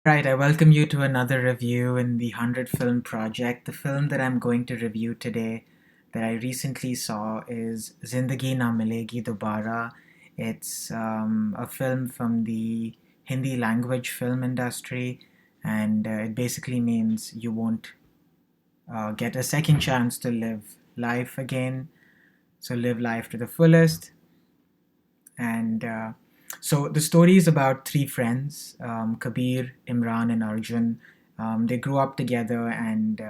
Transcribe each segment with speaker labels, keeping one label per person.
Speaker 1: Right, I welcome you to another review in the 100 Film Project. The film that I'm going to review today that I recently saw is Zindagi Na Milegi Dobara. It's a film from the Hindi language film industry, and it basically means you won't get a second chance to live life again. So, live life to the fullest. And the story is about three friends, Kabir, Imran, and Arjun. They grew up together, and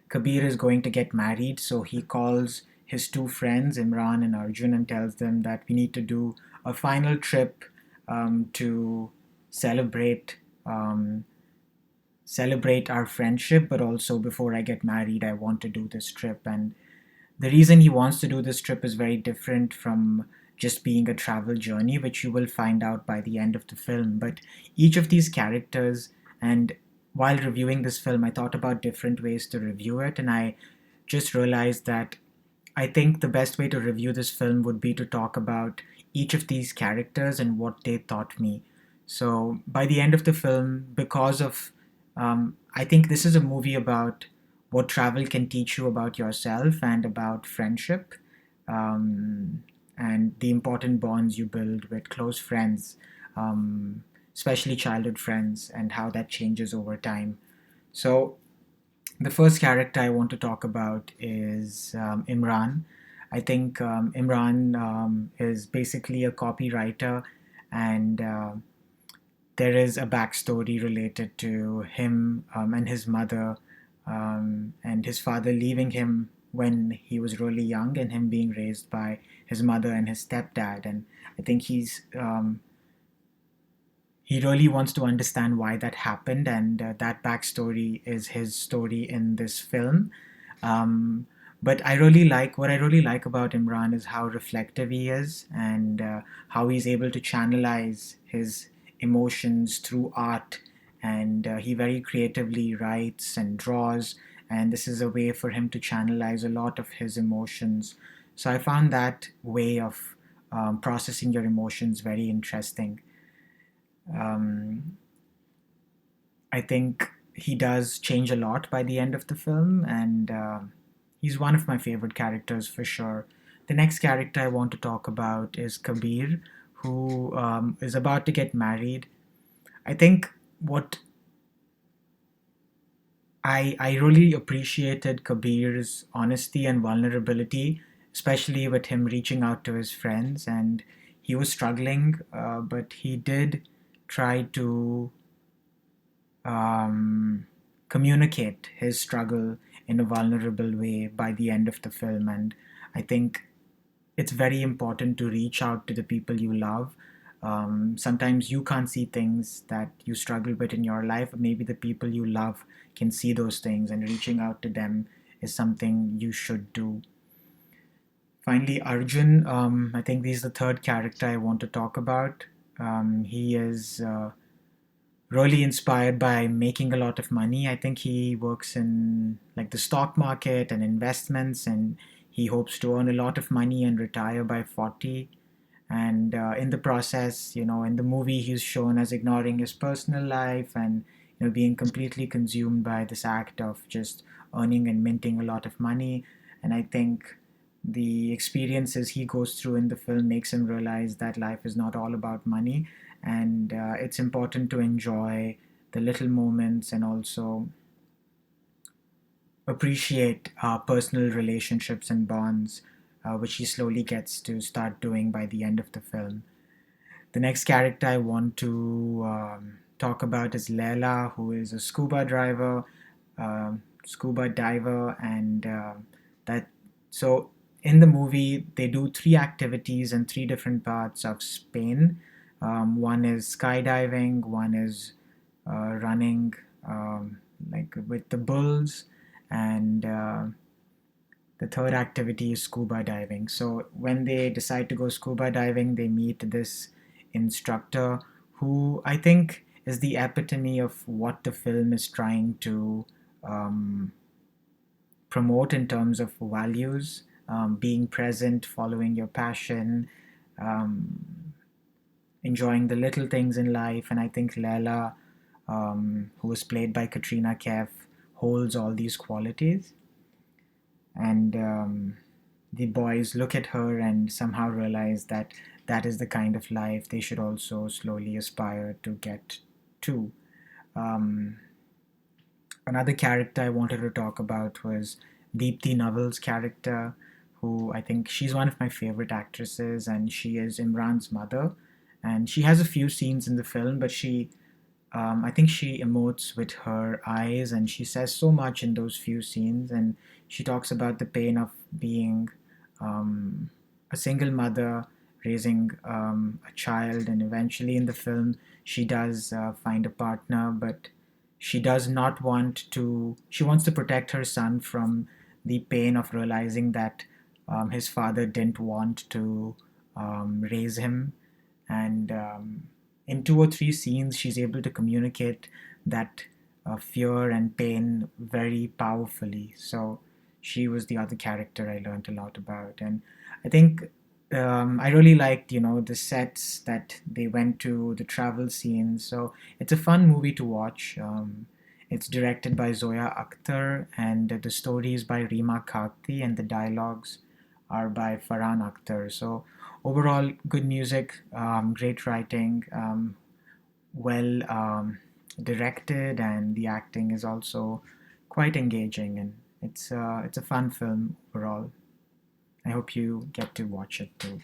Speaker 1: Kabir is going to get married. So he calls his two friends, Imran and Arjun, and tells them that we need to do a final trip to celebrate. Celebrate our friendship, but also before I get married, I want to do this trip. And the reason he wants to do this trip is very different from just being a travel journey, which you will find out by the end of the film. But each of these characters, and while reviewing this film, I thought about different ways to review it, and I just realized that I think the best way to review this film would be to talk about each of these characters and what they taught me. So by the end of the film, I think this is a movie about what travel can teach you about yourself and about friendship, um, and the important bonds you build with close friends, um, especially childhood friends, and how that changes over time. So the first character I want to talk about is Imran. I think Imran is basically a copywriter, and there is a backstory related to him and his mother, and his father leaving him when he was really young, and him being raised by his mother and his stepdad. And I think he really wants to understand why that happened, and that backstory is his story in this film. Um, but what I really like about Imran is how reflective he is, and how he's able to channelize his emotions through art. And he very creatively writes and draws, and this is a way for him to channelize a lot of his emotions. So I found that way of processing your emotions very interesting. Um, I think he does change a lot by the end of the film, and he's one of my favorite characters for sure. The next character I want to talk about is Kabir, who is about to get married. I think what I really appreciated Kabir's honesty and vulnerability, especially with him reaching out to his friends, and he was struggling, but he did try to um, communicate his struggle in a vulnerable way by the end of the film. And I think it's very important to reach out to the people you love. Sometimes you can't see things that you struggle with in your life, but maybe the people you love can see those things, and reaching out to them is something you should do. Finally, Arjun, I think he's the third character I want to talk about. He is really inspired by making a lot of money. I think he works in like the stock market and investments, and he hopes to earn a lot of money and retire by 40. And in the process, in the movie, he's shown as ignoring his personal life, and being completely consumed by this act of just earning and minting a lot of money. And I think the experiences he goes through in the film makes him realize that life is not all about money, and it's important to enjoy the little moments, and also appreciate personal relationships and bonds, which he slowly gets to start doing by the end of the film. The next character I want to talk about is Leila, who is a scuba diver, and that so in the movie they do three activities in three different parts of Spain. One is skydiving, one is running, like with the bulls, and the third activity is scuba diving. So when they decide to go scuba diving, they meet this instructor who I think is the epitome of what the film is trying to um, promote in terms of values, being present, following your passion, um, enjoying the little things in life. And I think Leila who was played by Katrina Kaif, holds all these qualities. And the boys look at her and somehow realize that that is the kind of life they should also slowly aspire to get to. Um, Another character I wanted to talk about was Deepthi Naval's character, who I think she's one of my favorite actresses, and she is Imran's mother. And she has a few scenes in the film, but I think she emotes with her eyes, and she says so much in those few scenes. And she talks about the pain of being um, a single mother raising a child, and eventually in the film she does find a partner, but she does not want to. She wants to protect her son from the pain of realizing that his father didn't want to raise him, and in two or three scenes she's able to communicate that fear and pain very powerfully. So she was the other character I learned a lot about. And I think I really liked, the sets that they went to, the travel scenes. So it's a fun movie to watch. It's directed by Zoya Akhtar, and the story is by Rima Kati, and the dialogues are by Farhan Akhtar. So overall, good music, great writing, well directed, and the acting is also quite engaging, and it's a fun film overall. I hope you get to watch it too.